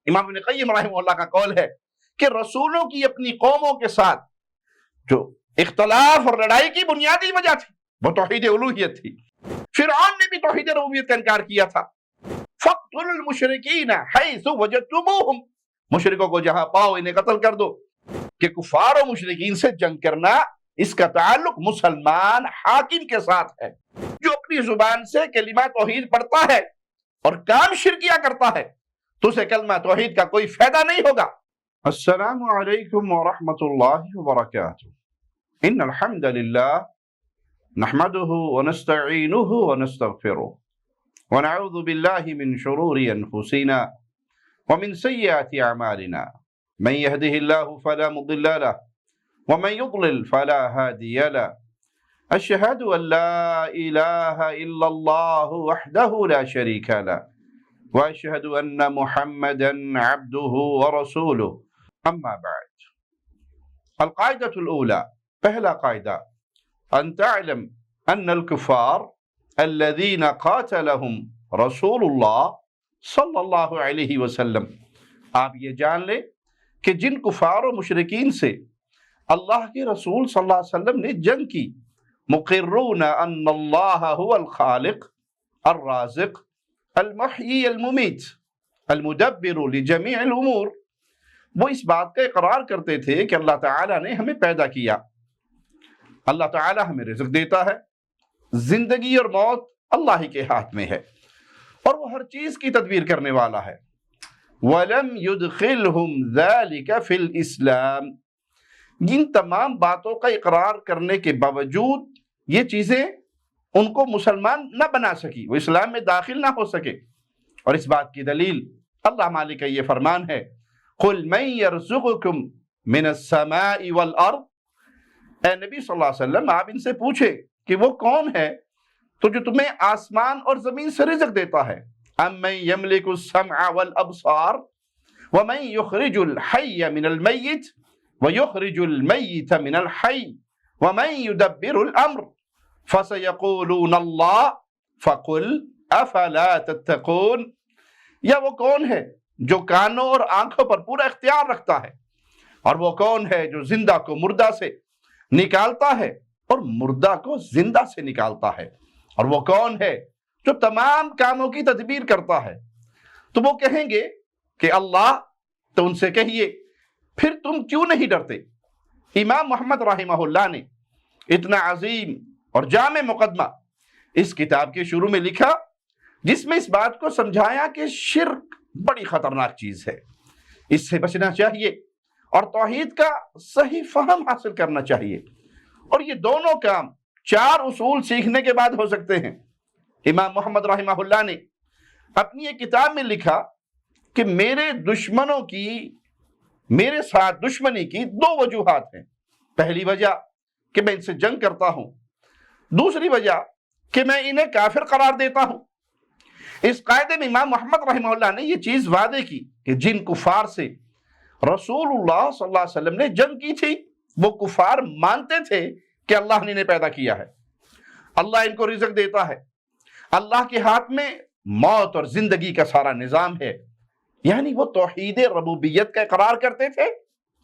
امام ابن قیم رحمہ اللہ کا قول ہے کہ رسولوں کی اپنی قوموں کے ساتھ جو اختلاف اور لڑائی کی بنیادی وجہ تھی وہ توحید الوہیت تھی۔ فرعون نے بھی توحید ربوبیت کا انکار کیا تھا۔ فَاقْتُلُوا الْمُشْرِكِينَ حَيْثُ وَجَدْتُمُوهُمْ، مشرکوں کو جہاں پاؤ انہیں قتل کر دو۔ کہ کفار و مشرکین سے جنگ کرنا، اس کا تعلق مسلمان حاکم کے ساتھ ہے جو اپنی زبان سے کلمہ توحید پڑھتا ہے اور کام شرکیہ کرتا ہے تو اسے کلمہ توحید کا کوئی فائدہ نہیں ہوگا۔ السلام علیکم ورحمۃ اللہ وبرکاتہ۔ ان الحمد للہ نحمده ونستعینه ونستغفره ونعوذ باللہ من شرور انفسنا ومن سیئات اعمالنا من يهده الله فلا مضل له ومن يضلل فلا هادي له أشهد أن لا إله إلا الله وحده لا شريك له وأشهد أن محمدا عبده ورسوله أما بعد۔ القاعدة الأولى، پہلا قاعدہ، أن تعلم أن الكفار الذين قاتلهم رسول الله صلی اللہ علیہ وسلم، آپ یہ جان لیں کہ جن کفار و مشرکین سے اللہ کے رسول صلی اللہ علیہ وسلم نے جنگ کی، مقرون ان اللہ هو الخالق الرازق المحیی الممیت المدبر لجمیع الامور، وہ اس بات کا اقرار کرتے تھے کہ اللہ تعالیٰ نے ہمیں پیدا کیا، اللہ تعالیٰ ہمیں رزق دیتا ہے، زندگی اور موت اللہ ہی کے ہاتھ میں ہے اور وہ ہر چیز کی تدبیر کرنے والا ہے۔ وَلَمْ يُدْخِلْهُمْ ذَلِكَ فِي الْإِسْلَامِ، جن تمام باتوں کا اقرار کرنے کے باوجود یہ چیزیں ان کو مسلمان نہ بنا سکی، وہ اسلام میں داخل نہ ہو سکے، اور اس بات کی دلیل اللہ مالک کا یہ فرمان ہے، قُلْ مَنْ يَرْزُقُكُمْ مِنَ السَّمَاءِ وَالْأَرْضِ، اے نبی صلی اللہ علیہ وسلم آپ ان سے پوچھیں کہ وہ کون ہے تو جو تمہیں آسمان اور زمین سے رزق دیتا ہے، أَمَّنْ يَمْلِكُ السَّمْعَ وَالْأَبْصَارَ وَمَنْ يُخْرِجُ الْحَيَّ مِنَ الْمَيِّتِ وَيُخْرِجُ الْمَيِّتَ مِنَ الْحَيِّ وَمَنْ يُدَبِّرُ الْأَمْرَ فَسَيَقُولُونَ اللَّهُ فَقُلْ أَفَلَا تَتَّقُونَ، یا وہ کون ہے جو کانوں اور آنکھوں پر پورا اختیار رکھتا ہے، اور وہ کون ہے جو زندہ کو مردہ سے نکالتا ہے اور مردہ کو زندہ سے نکالتا ہے، اور وہ کون ہے جو تمام کاموں کی تدبیر کرتا ہے۔ تو وہ کہیں گے کہ اللہ، تو ان سے کہیے پھر تم کیوں نہیں ڈرتے؟ امام محمد رحمہ اللہ نے اتنا عظیم اور جامع مقدمہ اس کتاب کے شروع میں لکھا جس میں اس بات کو سمجھایا کہ شرک بڑی خطرناک چیز ہے، اس سے بچنا چاہیے اور توحید کا صحیح فہم حاصل کرنا چاہیے، اور یہ دونوں کام 4 اصول سیکھنے کے بعد ہو سکتے ہیں۔ امام محمد رحمہ اللہ نے اپنی ایک کتاب میں لکھا کہ میرے دشمنوں کی میرے ساتھ دشمنی کی 2 وجوہات ہیں۔ پہلی وجہ کہ میں ان سے جنگ کرتا ہوں، دوسری وجہ کہ میں انہیں کافر قرار دیتا ہوں۔ اس قاعدے میں امام محمد رحمہ اللہ نے یہ چیز وعدے کی کہ جن کفار سے رسول اللہ صلی اللہ علیہ وسلم نے جنگ کی تھی وہ کفار مانتے تھے کہ اللہ نے انہیں پیدا کیا ہے، اللہ ان کو رزق دیتا ہے، اللہ کے ہاتھ میں موت اور زندگی کا سارا نظام ہے، یعنی وہ توحید ربوبیت کا اقرار کرتے تھے۔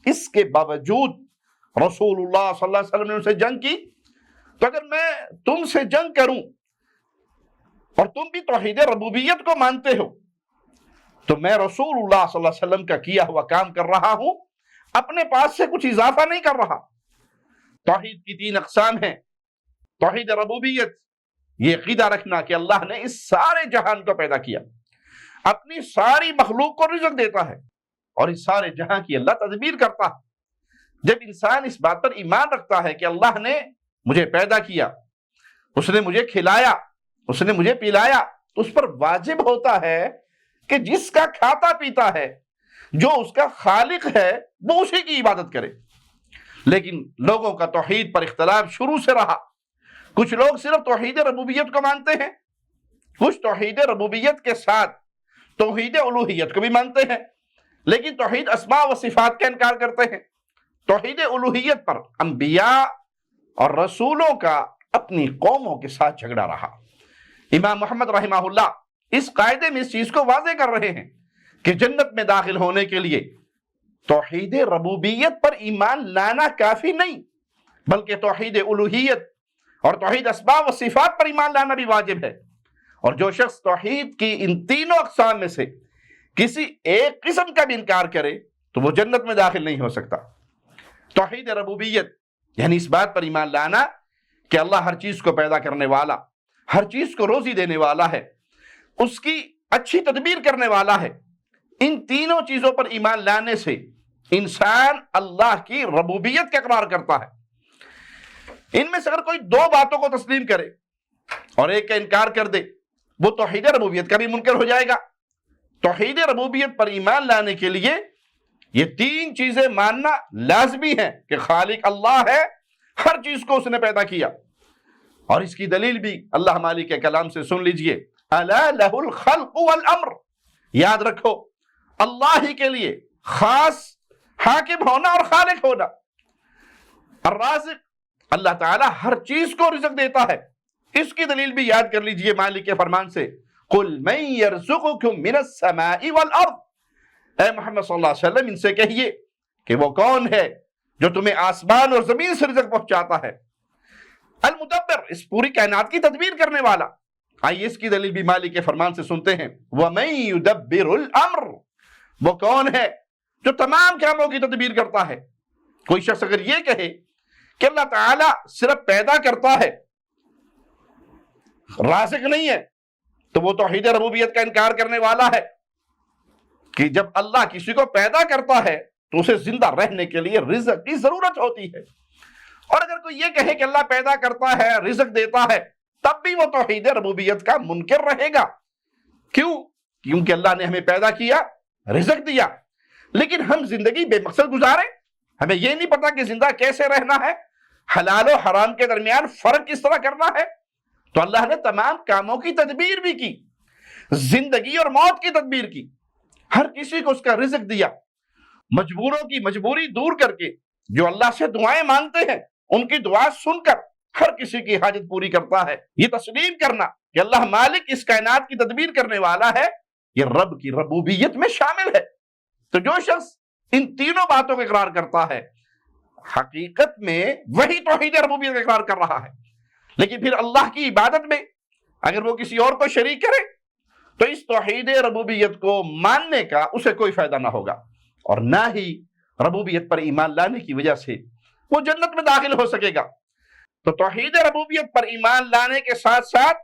اس کے باوجود رسول اللہ صلی اللہ علیہ وسلم نے ان سے جنگ کی، تو اگر میں تم سے جنگ کروں اور تم بھی توحید ربوبیت کو مانتے ہو تو میں رسول اللہ صلی اللہ علیہ وسلم کا کیا ہوا کام کر رہا ہوں، اپنے پاس سے کچھ اضافہ نہیں کر رہا۔ توحید کی 3 اقسام ہیں۔ توحید ربوبیت، یہ عقیدہ رکھنا کہ اللہ نے اس سارے جہان کو پیدا کیا، اپنی ساری مخلوق کو رزق دیتا ہے، اور اس سارے جہاں کی اللہ تدبیر کرتا ہے۔ جب انسان اس بات پر ایمان رکھتا ہے کہ اللہ نے مجھے پیدا کیا، اس نے مجھے کھلایا، اس نے مجھے پلایا، تو اس پر واجب ہوتا ہے کہ جس کا کھاتا پیتا ہے، جو اس کا خالق ہے، وہ اسی کی عبادت کرے۔ لیکن لوگوں کا توحید پر اختلاف شروع سے رہا۔ کچھ لوگ صرف توحید ربوبیت کو مانتے ہیں، کچھ توحید ربوبیت کے ساتھ توحید الوہیت کو بھی مانتے ہیں، لیکن توحید اسماء و صفات کا انکار کرتے ہیں۔ توحید الوہیت پر انبیاء اور رسولوں کا اپنی قوموں کے ساتھ جھگڑا رہا۔ امام محمد رحمہ اللہ اس قاعدے میں اس چیز کو واضح کر رہے ہیں کہ جنت میں داخل ہونے کے لیے توحید ربوبیت پر ایمان لانا کافی نہیں، بلکہ توحید الوہیت اور توحید اسماء و صفات پر ایمان لانا بھی واجب ہے۔ اور جو شخص توحید کی ان تینوں اقسام میں سے کسی ایک قسم کا بھی انکار کرے تو وہ جنت میں داخل نہیں ہو سکتا۔ توحید ربوبیت یعنی اس بات پر ایمان لانا کہ اللہ ہر چیز کو پیدا کرنے والا، ہر چیز کو روزی دینے والا ہے، اس کی اچھی تدبیر کرنے والا ہے۔ ان تینوں چیزوں پر ایمان لانے سے انسان اللہ کی ربوبیت کا اقرار کرتا ہے۔ ان میں سے اگر کوئی دو باتوں کو تسلیم کرے اور ایک کا انکار کر دے وہ توحید ربوبیت کا بھی منکر ہو جائے گا۔ توحید ربوبیت پر ایمان لانے کے لیے یہ تین چیزیں ماننا لازمی ہے کہ خالق اللہ ہے، ہر چیز کو اس نے پیدا کیا، اور اس کی دلیل بھی اللہ مالک کے کلام سے سن لیجئے، الا لہ الخلق والامر، یاد رکھو اللہ ہی کے لیے خاص حاکم ہونا اور خالق ہونا۔ الرازق، اللہ تعالی ہر چیز کو رزق دیتا ہے، اس کی دلیل بھی یاد کر لیجئے مالک کے فرمان سے، قل من یرزقکم من السماء والارض، اے محمد صلی اللہ علیہ وسلم ان سے کہیے کہ وہ کون ہے جو تمہیں آسمان اور زمین سے رزق پہنچاتا ہے۔ المدبر، اس پوری کائنات کی تدبیر کرنے والا۔ آئیے اس کی دلیل بھی مالک کے فرمان سے سنتے ہیں، وَمَن يُدَبِّرُ الْأَمْرُ، وہ کون ہے جو تمام کاموں کی تدبیر کرتا ہے۔ کوئی شخص اگر یہ کہے کہ اللہ تعالیٰ صرف پیدا کرتا ہے، رازق نہیں ہے، تو وہ توحید ربوبیت کا انکار کرنے والا ہے کہ جب اللہ کسی کو پیدا کرتا ہے تو اسے زندہ رہنے کے لیے رزق کی ضرورت ہوتی ہے۔ اور اگر کوئی یہ کہے کہ اللہ پیدا کرتا ہے، رزق دیتا ہے، تب بھی وہ توحید ربوبیت کا منکر رہے گا۔ کیوں؟ کیونکہ اللہ نے ہمیں پیدا کیا، رزق دیا، لیکن ہم زندگی بے مقصد گزارے، ہمیں یہ نہیں پتا کہ زندہ کیسے رہنا ہے، حلال و حرام کے درمیان فرق کس طرح کرنا ہے۔ تو اللہ نے تمام کاموں کی تدبیر بھی کی، زندگی اور موت کی تدبیر کی، ہر کسی کو اس کا رزق دیا۔ مجبوروں کی مجبوری دور کر کے جو اللہ سے دعائیں مانگتے ہیں ان کی دعا سن کر ہر کسی کی حاجت پوری کرتا ہے۔ یہ تسلیم کرنا کہ اللہ مالک اس کائنات کی تدبیر کرنے والا ہے، یہ رب کی ربوبیت میں شامل ہے۔ تو جو شخص ان تینوں باتوں کا اقرار کرتا ہے حقیقت میں وہی توحید ربوبیت کا اقرار کر رہا ہے۔ لیکن پھر اللہ کی عبادت میں اگر وہ کسی اور کو شریک کرے تو اس توحید ربوبیت کو ماننے کا اسے کوئی فائدہ نہ ہوگا، اور نہ ہی ربوبیت پر ایمان لانے کی وجہ سے وہ جنت میں داخل ہو سکے گا۔ تو توحید ربوبیت پر ایمان لانے کے ساتھ ساتھ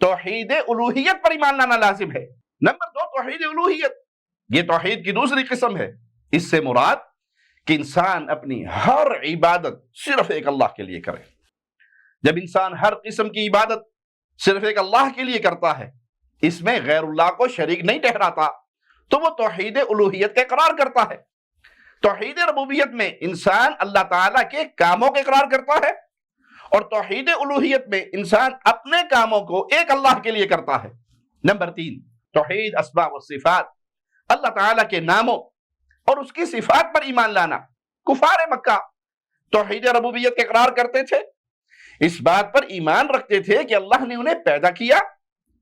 توحید الوہیت پر ایمان لانا لازم ہے۔ نمبر 2، توحید الوہیت، یہ توحید کی دوسری قسم ہے۔ اس سے مراد کہ انسان اپنی ہر عبادت صرف ایک اللہ کے لیے کرے۔ جب انسان ہر قسم کی عبادت صرف ایک اللہ کے لیے کرتا ہے، اس میں غیر اللہ کو شریک نہیں ٹھہراتا، تو وہ توحید الوہیت کا اقرار کرتا ہے۔ توحید ربوبیت میں انسان اللہ تعالیٰ کے کاموں کا اقرار کرتا ہے، اور توحید الوہیت میں انسان اپنے کاموں کو ایک اللہ کے لیے کرتا ہے۔ نمبر 3، توحید اسماء و صفات، اللہ تعالیٰ کے ناموں اور اس کی صفات پر ایمان لانا۔ کفار مکہ توحید ربوبیت کا اقرار کرتے تھے، اس بات پر ایمان رکھتے تھے کہ اللہ نے انہیں پیدا کیا،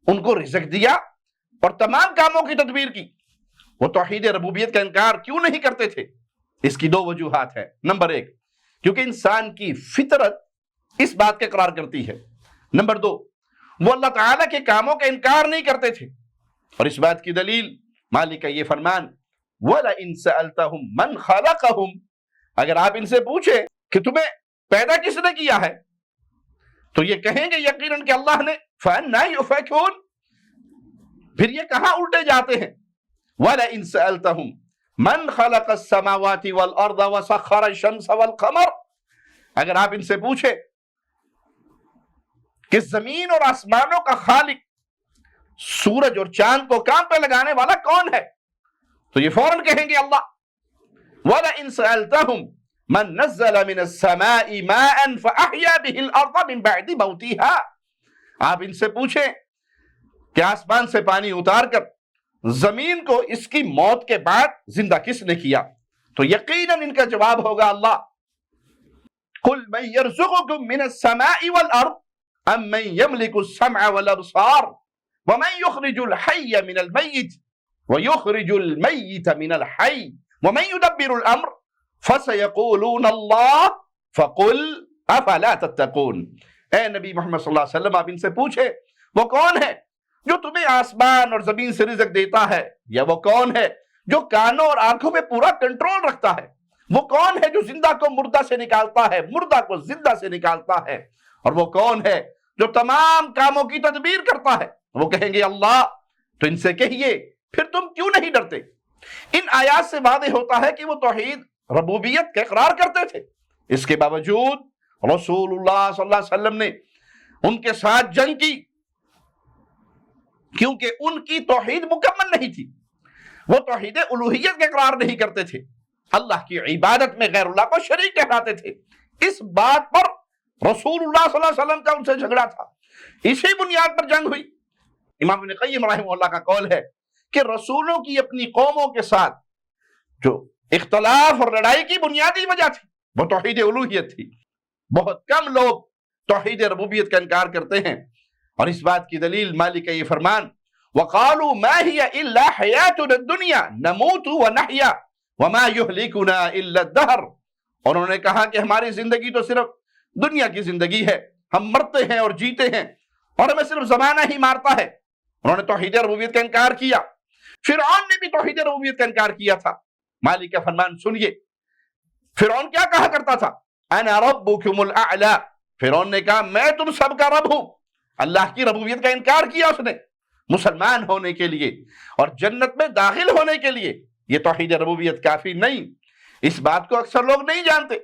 ان کو رزق دیا اور تمام کاموں کی تدبیر کی۔ وہ توحید ربوبیت کا انکار کیوں نہیں کرتے تھے؟ اس کی 2 وجوہات ہیں۔ نمبر 1، کیونکہ انسان کی فطرت اس بات کا اقرار کرتی ہے۔ نمبر 2، وہ اللہ تعالیٰ کے کاموں کا انکار نہیں کرتے تھے، اور اس بات کی دلیل مالک کا یہ فرمان، وَلَئِن سَأَلْتَهُمْ مَنْ خَلَقَهُمْ، اگر آپ ان سے پوچھیں کہ تمہیں پیدا کس نے کیا ہے تو یہ کہیں گے یقیناً کہ اللہ نے۔ فَأَنَّىٰ يُؤْفَكُونَ، پھر یہ کہاں الٹے جاتے ہیں؟ وَلَئِن سَأَلْتَهُمْ مَنْ خَلَقَ السَّمَاوَاتِ وَالْأَرْضَ وَسَخَّرَ الشَّمْسَ وَالْقَمَرَ، اگر آپ ان سے پوچھیں کہ زمین اور آسمانوں کا خالق سورج اور چاند کو کام پہ لگانے والا کون ہے، تو یہ فوراً کہیں گے اللہ۔ وَلَئِن سَأَلْتَهُمْ مَن نَزَّلَ مِنَ السَّمَاءِ مَاءً فَأَحْيَا بِهِ الْأَرْضَ مِن بَعْدِ مَوْتِهَا، آپ ان سے پوچھیں کہ آسمان سے پانی اتار کر زمین کو اس کی موت کے بعد زندہ کس نے کیا، تو یقیناً ان کا جواب ہوگا اللہ۔ قُلْ مَن يَرْزُقُكُم مِّنَ السَّمَاءِ وَالْأَرْضِ أَمَّن يَمْلِكُ السَّمْعَ وَالْأَبْصَارَ وَمَن يُخْرِجُ الْحَيَّ مِنَ الْمَيِّتِ وَيُخْرِجُ الْمَيِّتَ مِنَ الْحَيِّ وَمَنْ يُدَبِّرُ الْأَمْرَ فَسَيَقُولُونَ اللَّهُ فَقُلْ أَفَلَا تَتَّقُونَ۔ اے نبی محمد صلی اللہ علیہ وسلم آپ ان سے پوچھیں وہ کون ہے جو تمہیں آسمان اور زمین سے رزق دیتا ہے، یا وہ کون ہے جو کانوں اور آنکھوں میں پورا کنٹرول رکھتا ہے، وہ کون ہے جو زندہ کو مردہ سے نکالتا ہے، مردہ کو زندہ سے نکالتا ہے، اور وہ کون ہے جو تمام کاموں کی تدبیر کرتا ہے؟ وہ کہیں گے اللہ۔ تو ان سے کہیے پھر تم کیوں نہیں ڈرتے؟ ان آیات سے واضح ہوتا ہے کہ وہ توحید ربوبیت کا اقرار کرتے تھے، اس کے باوجود رسول اللہ صلی اللہ علیہ وسلم نے ان کے ساتھ جنگ کی، کیونکہ ان کی توحید مکمل نہیں تھی۔ وہ توحید الوہیت کا اقرار نہیں کرتے تھے، اللہ کی عبادت میں غیر اللہ کو شریک ٹھہراتے تھے۔ اس بات پر رسول اللہ صلی اللہ علیہ وسلم کا ان سے جھگڑا تھا، اسی بنیاد پر جنگ ہوئی۔ امام ابن قیم رحمہ اللہ کا قول ہے کہ رسولوں کی اپنی قوموں کے ساتھ جو اختلاف اور لڑائی کی بنیادی وجہ تھی وہ توحید الوہیت تھی۔ بہت کم لوگ توحید ربوبیت کا انکار کرتے ہیں، اور اس بات کی دلیل مالک کا یہ فرمان وَقَالُوا مَا هِيَ إِلَّا حَيَاتُنَا الدُّنْيَا نَمُوتُ وَنَحْيَا وَمَا يُهْلِكُنَا إِلَّا الدَّهْرُ۔ انہوں نے کہا کہ ہماری زندگی تو صرف دنیا کی زندگی ہے، ہم مرتے ہیں اور جیتے ہیں اور ہمیں صرف زمانہ ہی مارتا ہے۔ انہوں نے توحید ربوبیت کا انکار کیا۔ فرعون نے بھی توحید ربوبیت کا انکار کیا تھا۔ مالک کا فرمان سنیے، فرعون کیا کہا کرتا تھا؟ انا ربکم الاعلی۔ فرعون نے کہا میں تم سب کا رب ہوں۔ اللہ کی ربوبیت کا انکار کیا اس نے مسلمان ہونے کے لیے اور جنت میں داخل ہونے کے لیے۔ یہ توحید ربوبیت کافی نہیں، اس بات کو اکثر لوگ نہیں جانتے،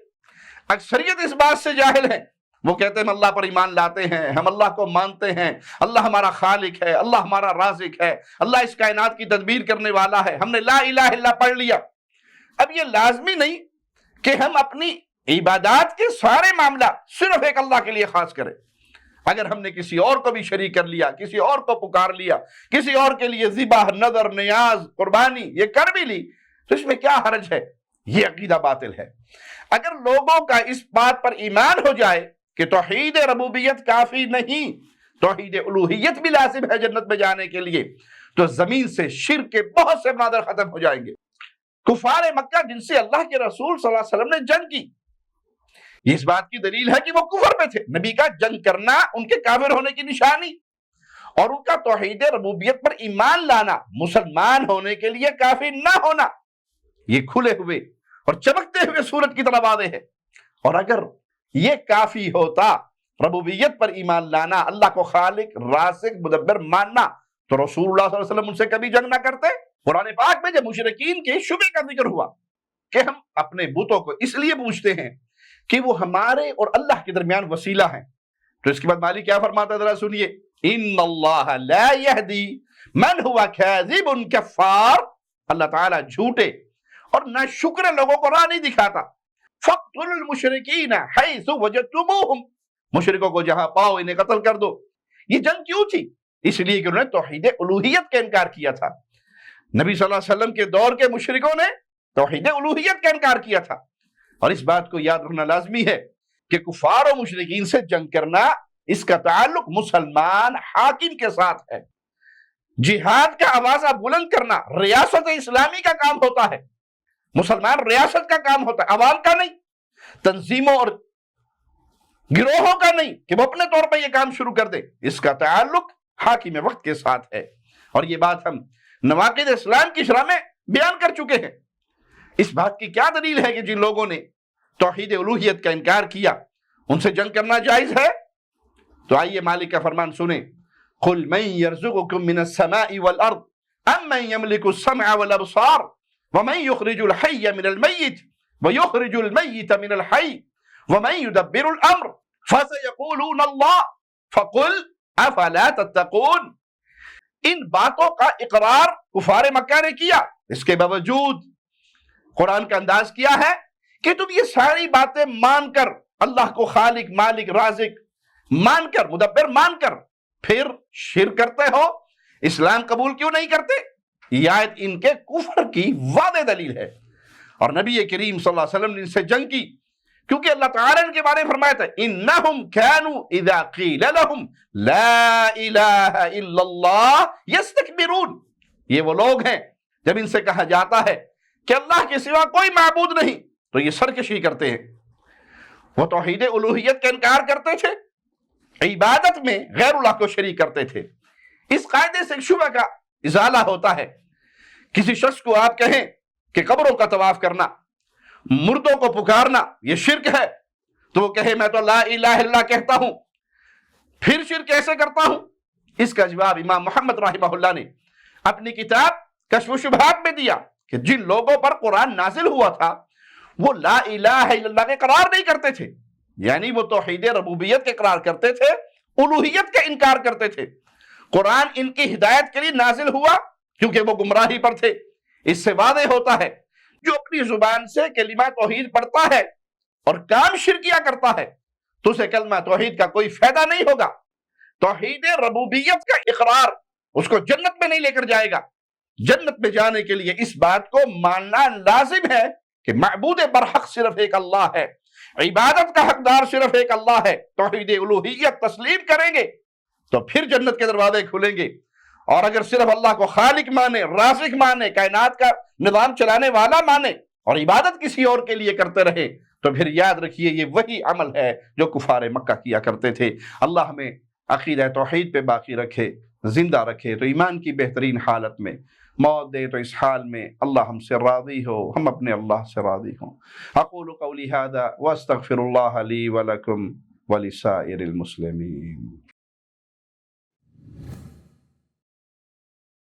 اکثریت اس بات سے جاہل ہیں۔ وہ کہتے ہیں ہم اللہ پر ایمان لاتے ہیں، ہم اللہ کو مانتے ہیں، اللہ ہمارا خالق ہے، اللہ ہمارا رازق ہے، اللہ اس کائنات کی تدبیر کرنے والا ہے، ہم نے لا الہ الا اللہ پڑھ لیا۔ اب یہ لازمی نہیں کہ ہم اپنی عبادات کے سارے معاملہ صرف ایک اللہ کے لیے خاص کریں۔ اگر ہم نے کسی اور کو بھی شریک کر لیا، کسی اور کو پکار لیا، کسی اور کے لیے ذبح، نذر، نیاز، قربانی یہ کر بھی لی تو اس میں کیا حرج ہے؟ یہ عقیدہ باطل ہے۔ اگر لوگوں کا اس بات پر ایمان ہو جائے کہ توحید ربوبیت کافی نہیں، توحید الوہیت بھی لازم ہے جنت میں جانے کے لیے، تو زمین سے شرک کے بہت سے مناظر ختم ہو جائیں گے۔ کفار مکہ جن سے اللہ کے رسول صلی اللہ علیہ وسلم نے جنگ کی، اس بات کی دلیل ہے کہ وہ کفر میں تھے۔ نبی کا جنگ کرنا ان کے کافر ہونے کی نشانی، اور ان کا توحید ربوبیت پر ایمان لانا مسلمان ہونے کے لیے کافی نہ ہونا، یہ کھلے ہوئے اور چمکتے ہوئے سورج کی طرح واضح ہے۔ اور اگر یہ کافی ہوتا ربوبیت پر ایمان لانا، اللہ کو خالق، رازق، مدبر ماننا، تو رسول اللہ صلی اللہ علیہ وسلم ان سے کبھی جنگ نہ کرتے۔ قرآن پاک میں جب مشرکین کے شبے کا ذکر ہوا کہ ہم اپنے بتوں کو اس لیے پوجتے ہیں کہ وہ ہمارے اور اللہ کے درمیان وسیلہ ہیں، تو اس کے بعد مالک کیا فرماتا ہے ذرا سنیے، ان اللہ لا یہدی من هو کاذب کفار۔ اللہ تعالیٰ جھوٹے اور نہ شکر لوگوں کو راہ نہیں دکھاتا۔ فَاقْتُلُوا الْمُشْرِكِينَ حَيْثُ وَجَدْتُمُوهُمْ، مشرکوں کو جہاں پاؤ انہیں قتل کر دو۔ یہ جنگ کیوں تھی؟ اس لیے کہ انہوں نے توحید الوہیت کا انکار کیا تھا۔ نبی صلی اللہ علیہ وسلم کے دور کے مشرکوں نے توحید الوہیت کا انکار کیا تھا، اور اس بات کو یاد رکھنا لازمی ہے کہ کفار و مشرکین سے جنگ کرنا اس کا تعلق مسلمان حاکم کے ساتھ ہے۔ جہاد کا آوازہ بلند کرنا ریاست اسلامی کا کام ہوتا ہے، مسلمان ریاست کا کام ہوتا ہے، عوام کا نہیں، تنظیموں اور گروہوں کا نہیں کہ وہ اپنے طور پر یہ کام شروع کر دے۔ اس کا تعلق حاکم وقت کے ساتھ ہے، اور یہ بات ہم نواقض اسلام کی شرح میں بیان کر چکے ہیں۔ اس بات کی کیا دلیل ہے کہ جن لوگوں نے توحید الوہیت کا انکار کیا ان سے جنگ کرنا جائز ہے؟ تو آئیے مالک کا فرمان سنیں، قُلْ مَنْ يَرْزُقُكُم مِّنَ السَّمَاءِ وَالْأَرْضِ أَمَّنْ يَمْلِكُ السَّمْعَ وَالْأَبْصَارَ وَمَنْ يُخْرِجُ الْحَيَّ مِنَ الْمَيِّتِ وَيُخْرِجُ الْمَيِّتَ مِنَ الْحَيِّ وَمَنْ يُدَبِّرُ الْأَمْرَ فَسَيَقُولُونَ اللَّهُ فَقُلْ أَفَلَا تَتَّقُونَ۔ ان باتوں کا اقرار کفار مکہ نے کیا، اس کے باوجود قرآن کا انداز کیا ہے کہ تم یہ ساری باتیں مان کر، اللہ کو خالق، مالک، رازق مان کر، مدبر مان کر، پھر شرک کرتے ہو، اسلام قبول کیوں نہیں کرتے؟ یہ آیت ان کے کفر کی واضح دلیل ہے، اور نبی کریم صلی اللہ علیہ وسلم نے ان سے جنگ کی، کیونکہ اللہ تعالیٰ نے کے بارے میں فرمایا تھا انہم کانوا اذا قیل لهم لا الہ الا اللہ یستکبرون۔ یہ وہ لوگ ہیں جب ان سے کہا جاتا ہے کہ اللہ کے سوا کوئی معبود نہیں تو یہ سرکشی کرتے ہیں۔ وہ توحید الوہیت کا انکار کرتے تھے، عبادت میں غیر اللہ کو شریک کرتے تھے۔ اس قاعدے سے ایک شبہ کا ازالہ ہوتا ہے۔ کسی شخص کو آپ کہیں کہ قبروں کا طواف کرنا، مردوں کو پکارنا یہ شرک ہے، تو وہ کہے میں تو لا الہ الا اللہ کہتا ہوں، پھر شرک کیسے کرتا ہوں؟ اس کا جواب امام محمد رحمہ اللہ نے اپنی کتاب کشف و شبہات میں دیا کہ جن لوگوں پر قرآن نازل ہوا تھا وہ لا الہ الا اللہ کے اقرار نہیں کرتے تھے، یعنی وہ توحید ربوبیت کے اقرار کرتے تھے، الوہیت کا انکار کرتے تھے۔ قرآن ان کی ہدایت کے لیے نازل ہوا کیونکہ وہ گمراہی پر تھے۔ اس سے واضح ہوتا ہے جو اپنی زبان سے کلمہ توحید پڑھتا ہے اور کام شرکیہ کرتا ہے تو اسے کلمہ توحید کا کوئی فائدہ نہیں ہوگا۔ توحید ربوبیت کا اقرار اس کو جنت میں نہیں لے کر جائے گا۔ جنت میں جانے کے لیے اس بات کو ماننا لازم ہے کہ معبود برحق صرف ایک اللہ ہے، عبادت کا حقدار صرف ایک اللہ ہے۔ توحید الوہیت تسلیم کریں گے تو پھر جنت کے دروازے کھلیں گے، اور اگر صرف اللہ کو خالق مانے، رازق مانے، کائنات کا نظام چلانے والا مانے اور عبادت کسی اور کے لیے کرتے رہے تو پھر یاد رکھیے یہ وہی عمل ہے جو کفار مکہ کیا کرتے تھے۔ اللہ ہمیں عقیدہ توحید پہ باقی رکھے، زندہ رکھے تو ایمان کی بہترین حالت میں، موت دے تو اس حال میں اللہ ہم سے راضی ہو، ہم اپنے اللہ سے راضی ہوں۔ اقول قولی ھذا واستغفر اللہ لی ولکم ولسائر المسلمین۔